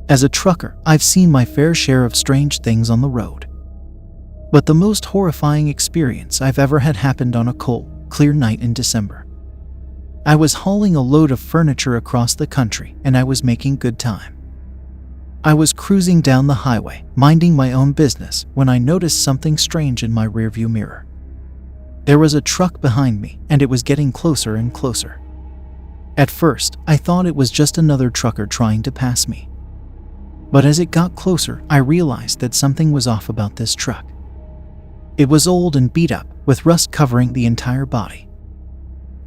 As a trucker, I've seen my fair share of strange things on the road. But the most horrifying experience I've ever had happened on a cold, clear night in December. I was hauling a load of furniture across the country, and I was making good time. I was cruising down the highway, minding my own business, when I noticed something strange in my rearview mirror. There was a truck behind me, and it was getting closer and closer. At first, I thought it was just another trucker trying to pass me. But as it got closer, I realized that something was off about this truck. It was old and beat up, with rust covering the entire body.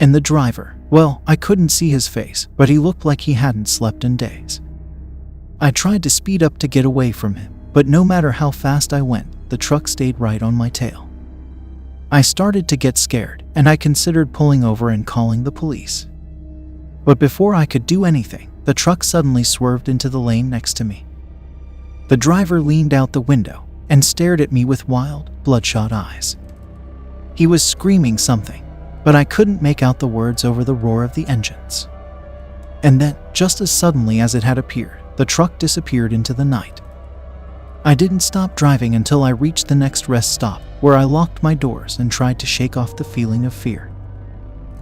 And the driver, well, I couldn't see his face, but he looked like he hadn't slept in days. I tried to speed up to get away from him, but no matter how fast I went, the truck stayed right on my tail. I started to get scared, and I considered pulling over and calling the police. But before I could do anything, the truck suddenly swerved into the lane next to me. The driver leaned out the window and stared at me with wild, bloodshot eyes. He was screaming something, but I couldn't make out the words over the roar of the engines. And then, just as suddenly as it had appeared, the truck disappeared into the night. I didn't stop driving until I reached the next rest stop, where I locked my doors and tried to shake off the feeling of fear.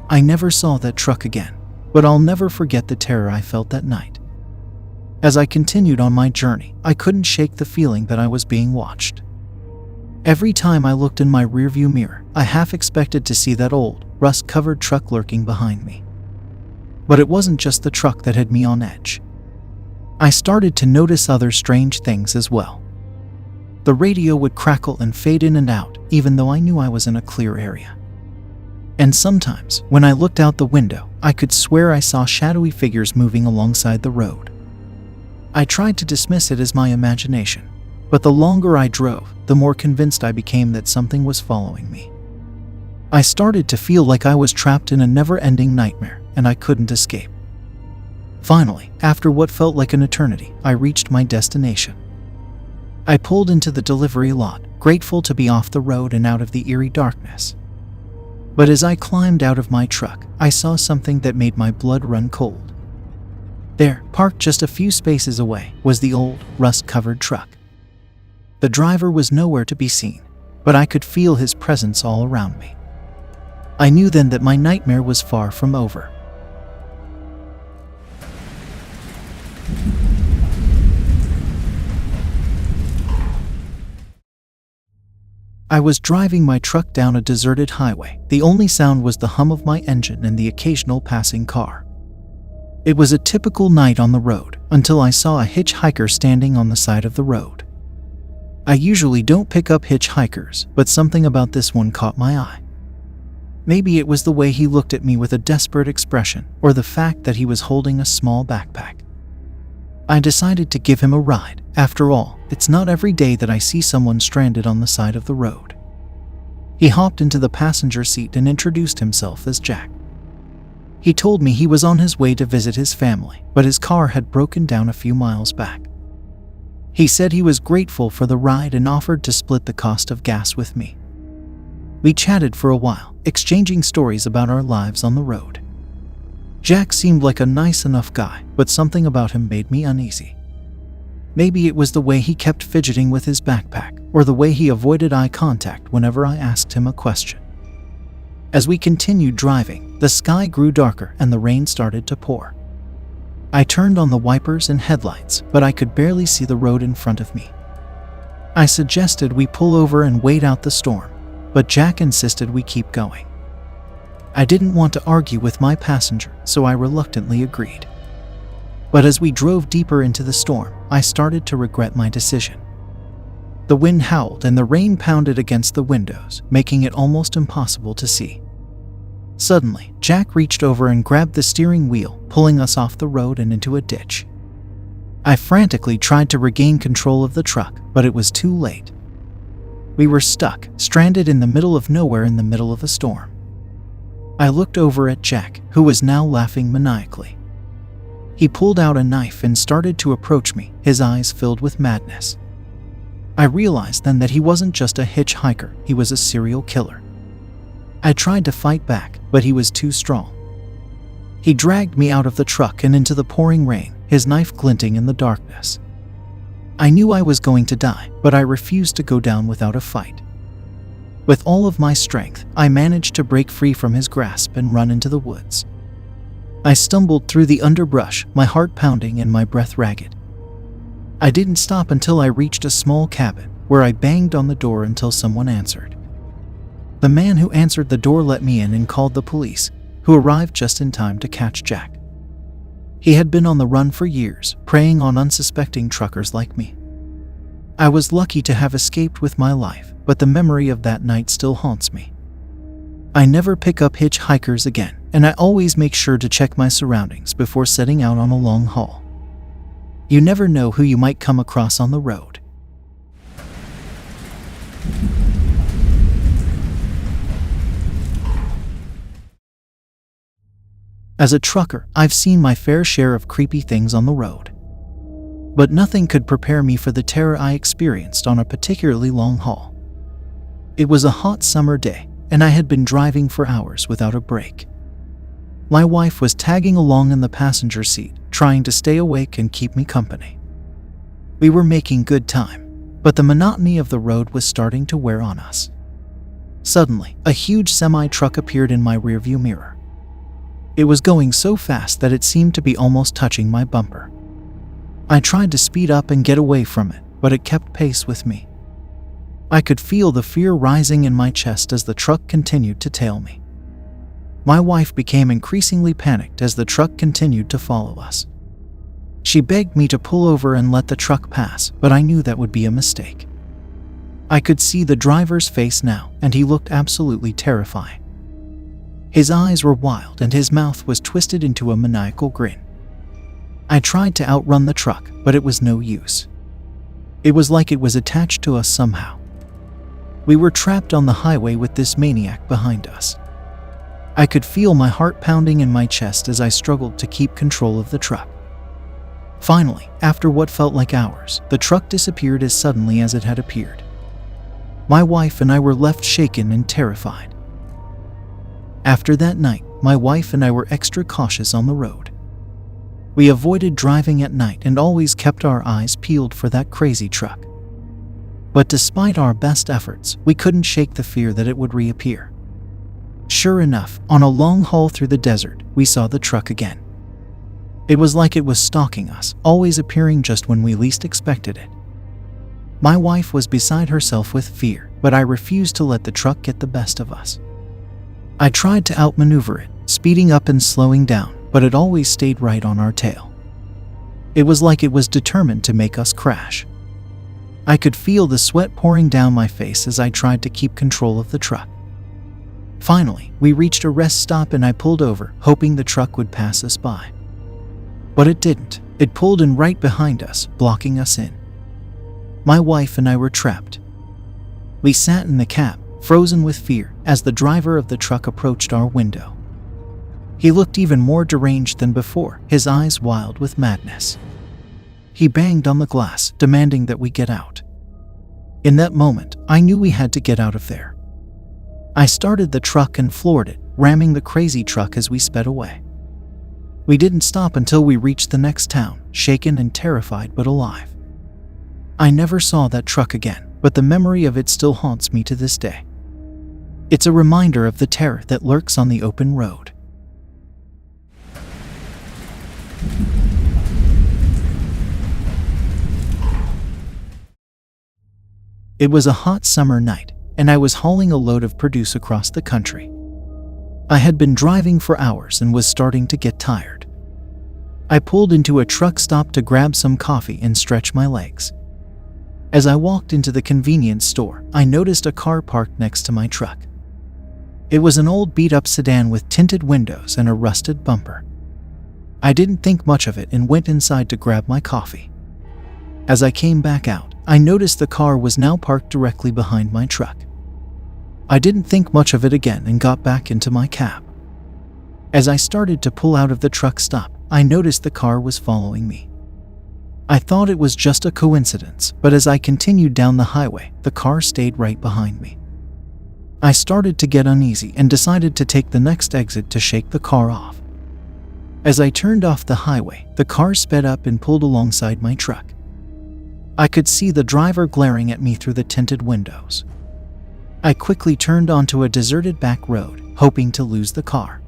I never saw that truck again, but I'll never forget the terror I felt that night. As I continued on my journey, I couldn't shake the feeling that I was being watched. Every time I looked in my rearview mirror, I half expected to see that old, rust-covered truck lurking behind me. But it wasn't just the truck that had me on edge. I started to notice other strange things as well. The radio would crackle and fade in and out, even though I knew I was in a clear area. And sometimes, when I looked out the window, I could swear I saw shadowy figures moving alongside the road. I tried to dismiss it as my imagination, but the longer I drove, the more convinced I became that something was following me. I started to feel like I was trapped in a never-ending nightmare, and I couldn't escape. Finally, after what felt like an eternity, I reached my destination. I pulled into the delivery lot, grateful to be off the road and out of the eerie darkness. But as I climbed out of my truck, I saw something that made my blood run cold. There, parked just a few spaces away, was the old, rust-covered truck. The driver was nowhere to be seen, but I could feel his presence all around me. I knew then that my nightmare was far from over. I was driving my truck down a deserted highway. The only sound was the hum of my engine and the occasional passing car. It was a typical night on the road, until I saw a hitchhiker standing on the side of the road. I usually don't pick up hitchhikers, but something about this one caught my eye. Maybe it was the way he looked at me with a desperate expression, or the fact that he was holding a small backpack. I decided to give him a ride. After all, it's not every day that I see someone stranded on the side of the road. He hopped into the passenger seat and introduced himself as Jack. He told me he was on his way to visit his family, but his car had broken down a few miles back. He said he was grateful for the ride and offered to split the cost of gas with me. We chatted for a while, exchanging stories about our lives on the road. Jack seemed like a nice enough guy, but something about him made me uneasy. Maybe it was the way he kept fidgeting with his backpack, or the way he avoided eye contact whenever I asked him a question. As we continued driving, the sky grew darker and the rain started to pour. I turned on the wipers and headlights, but I could barely see the road in front of me. I suggested we pull over and wait out the storm, but Jack insisted we keep going. I didn't want to argue with my passenger, so I reluctantly agreed. But as we drove deeper into the storm, I started to regret my decision. The wind howled and the rain pounded against the windows, making it almost impossible to see. Suddenly, Jack reached over and grabbed the steering wheel, pulling us off the road and into a ditch. I frantically tried to regain control of the truck, but it was too late. We were stuck, stranded in the middle of nowhere in the middle of a storm. I looked over at Jack, who was now laughing maniacally. He pulled out a knife and started to approach me, his eyes filled with madness. I realized then that he wasn't just a hitchhiker, he was a serial killer. I tried to fight back, but he was too strong. He dragged me out of the truck and into the pouring rain, his knife glinting in the darkness. I knew I was going to die, but I refused to go down without a fight. With all of my strength, I managed to break free from his grasp and run into the woods. I stumbled through the underbrush, my heart pounding and my breath ragged. I didn't stop until I reached a small cabin, where I banged on the door until someone answered. The man who answered the door let me in and called the police, who arrived just in time to catch Jack. He had been on the run for years, preying on unsuspecting truckers like me. I was lucky to have escaped with my life, but the memory of that night still haunts me. I never pick up hitchhikers again, and I always make sure to check my surroundings before setting out on a long haul. You never know who you might come across on the road. As a trucker, I've seen my fair share of creepy things on the road. But nothing could prepare me for the terror I experienced on a particularly long haul. It was a hot summer day, and I had been driving for hours without a break. My wife was tagging along in the passenger seat, trying to stay awake and keep me company. We were making good time, but the monotony of the road was starting to wear on us. Suddenly, a huge semi-truck appeared in my rearview mirror. It was going so fast that it seemed to be almost touching my bumper. I tried to speed up and get away from it, but it kept pace with me. I could feel the fear rising in my chest as the truck continued to tail me. My wife became increasingly panicked as the truck continued to follow us. She begged me to pull over and let the truck pass, but I knew that would be a mistake. I could see the driver's face now, and he looked absolutely terrifying. His eyes were wild and his mouth was twisted into a maniacal grin. I tried to outrun the truck, but it was no use. It was like it was attached to us somehow. We were trapped on the highway with this maniac behind us. I could feel my heart pounding in my chest as I struggled to keep control of the truck. Finally, after what felt like hours, the truck disappeared as suddenly as it had appeared. My wife and I were left shaken and terrified. After that night, my wife and I were extra cautious on the road. We avoided driving at night and always kept our eyes peeled for that crazy truck. But despite our best efforts, we couldn't shake the fear that it would reappear. Sure enough, on a long haul through the desert, we saw the truck again. It was like it was stalking us, always appearing just when we least expected it. My wife was beside herself with fear, but I refused to let the truck get the best of us. I tried to outmaneuver it, speeding up and slowing down, but it always stayed right on our tail. It was like it was determined to make us crash. I could feel the sweat pouring down my face as I tried to keep control of the truck. Finally, we reached a rest stop and I pulled over, hoping the truck would pass us by. But it didn't. It pulled in right behind us, blocking us in. My wife and I were trapped. We sat in the cab, frozen with fear, as the driver of the truck approached our window. He looked even more deranged than before, his eyes wild with madness. He banged on the glass, demanding that we get out. In that moment, I knew we had to get out of there. I started the truck and floored it, ramming the crazy truck as we sped away. We didn't stop until we reached the next town, shaken and terrified but alive. I never saw that truck again, but the memory of it still haunts me to this day. It's a reminder of the terror that lurks on the open road. It was a hot summer night, and I was hauling a load of produce across the country. I had been driving for hours and was starting to get tired. I pulled into a truck stop to grab some coffee and stretch my legs. As I walked into the convenience store, I noticed a car parked next to my truck. It was an old beat-up sedan with tinted windows and a rusted bumper. I didn't think much of it and went inside to grab my coffee. As I came back out, I noticed the car was now parked directly behind my truck. I didn't think much of it again and got back into my cab. As I started to pull out of the truck stop, I noticed the car was following me. I thought it was just a coincidence, but as I continued down the highway, the car stayed right behind me. I started to get uneasy and decided to take the next exit to shake the car off. As I turned off the highway, the car sped up and pulled alongside my truck. I could see the driver glaring at me through the tinted windows. I quickly turned onto a deserted back road, hoping to lose the car.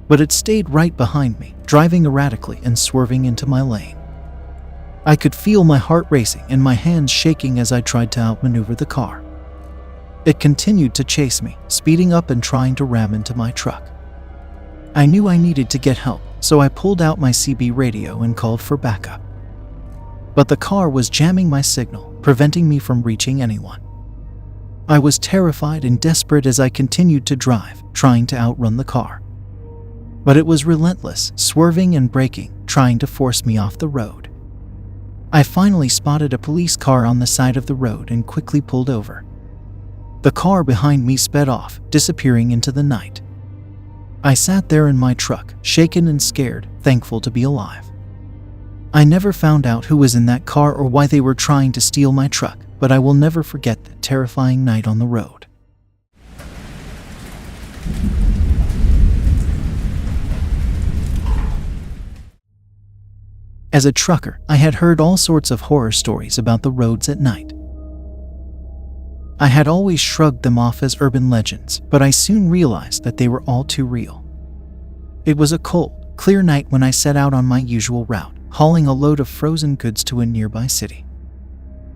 But it stayed right behind me, driving erratically and swerving into my lane. I could feel my heart racing and my hands shaking as I tried to outmaneuver the car. It continued to chase me, speeding up and trying to ram into my truck. I knew I needed to get help, so I pulled out my CB radio and called for backup. But the car was jamming my signal, preventing me from reaching anyone. I was terrified and desperate as I continued to drive, trying to outrun the car. But it was relentless, swerving and braking, trying to force me off the road. I finally spotted a police car on the side of the road and quickly pulled over. The car behind me sped off, disappearing into the night. I sat there in my truck, shaken and scared, thankful to be alive. I never found out who was in that car or why they were trying to steal my truck, but I will never forget that terrifying night on the road. As a trucker, I had heard all sorts of horror stories about the roads at night. I had always shrugged them off as urban legends, but I soon realized that they were all too real. It was a cold, clear night when I set out on my usual route, hauling a load of frozen goods to a nearby city.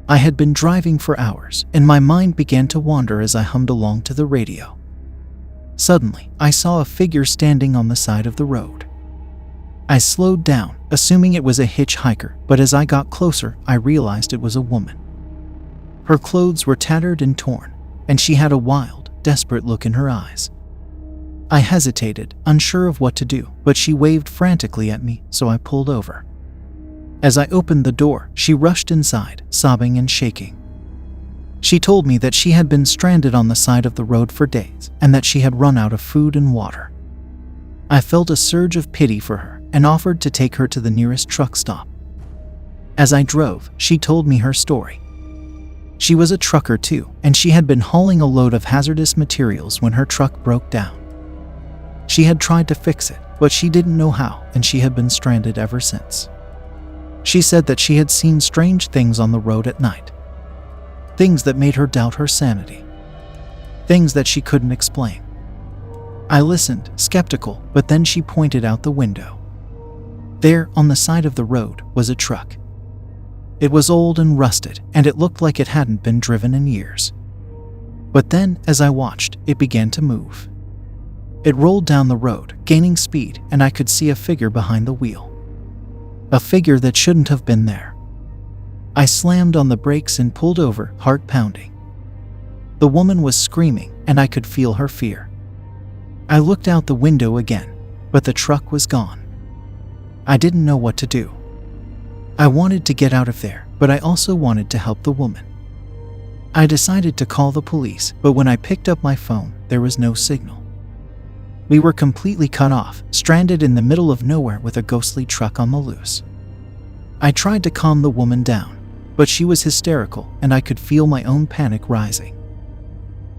I had been driving for hours, and my mind began to wander as I hummed along to the radio. Suddenly, I saw a figure standing on the side of the road. I slowed down, assuming it was a hitchhiker, but as I got closer, I realized it was a woman. Her clothes were tattered and torn, and she had a wild, desperate look in her eyes. I hesitated, unsure of what to do, but she waved frantically at me, so I pulled over. As I opened the door, she rushed inside, sobbing and shaking. She told me that she had been stranded on the side of the road for days, and that she had run out of food and water. I felt a surge of pity for her and offered to take her to the nearest truck stop. As I drove, she told me her story. She was a trucker too, and she had been hauling a load of hazardous materials when her truck broke down. She had tried to fix it, but she didn't know how, and she had been stranded ever since. She said that she had seen strange things on the road at night. Things that made her doubt her sanity. Things that she couldn't explain. I listened, skeptical, but then she pointed out the window. There, on the side of the road, was a truck. It was old and rusted, and it looked like it hadn't been driven in years. But then, as I watched, it began to move. It rolled down the road, gaining speed, and I could see a figure behind the wheel. A figure that shouldn't have been there. I slammed on the brakes and pulled over, heart pounding. The woman was screaming, and I could feel her fear. I looked out the window again, but the truck was gone. I didn't know what to do. I wanted to get out of there, but I also wanted to help the woman. I decided to call the police, but when I picked up my phone, there was no signal. We were completely cut off, stranded in the middle of nowhere with a ghostly truck on the loose. I tried to calm the woman down, but she was hysterical, and I could feel my own panic rising.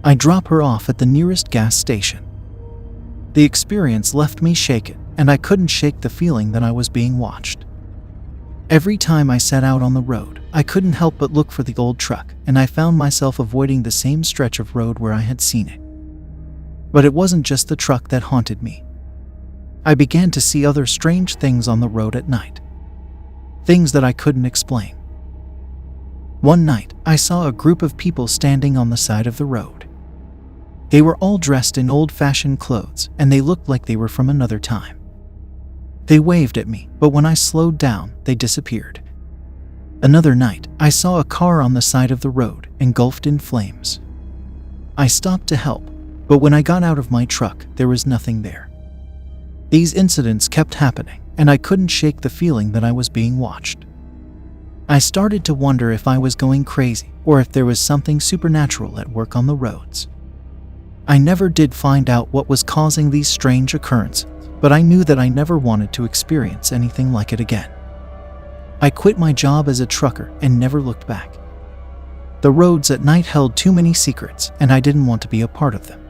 I dropped her off at the nearest gas station. The experience left me shaken, and I couldn't shake the feeling that I was being watched. Every time I set out on the road, I couldn't help but look for the old truck, and I found myself avoiding the same stretch of road where I had seen it. But it wasn't just the truck that haunted me. I began to see other strange things on the road at night. Things that I couldn't explain. One night, I saw a group of people standing on the side of the road. They were all dressed in old-fashioned clothes, and they looked like they were from another time. They waved at me, but when I slowed down, they disappeared. Another night, I saw a car on the side of the road, engulfed in flames. I stopped to help, but when I got out of my truck, there was nothing there. These incidents kept happening, and I couldn't shake the feeling that I was being watched. I started to wonder if I was going crazy, or if there was something supernatural at work on the roads. I never did find out what was causing these strange occurrences, but I knew that I never wanted to experience anything like it again. I quit my job as a trucker and never looked back. The roads at night held too many secrets, and I didn't want to be a part of them.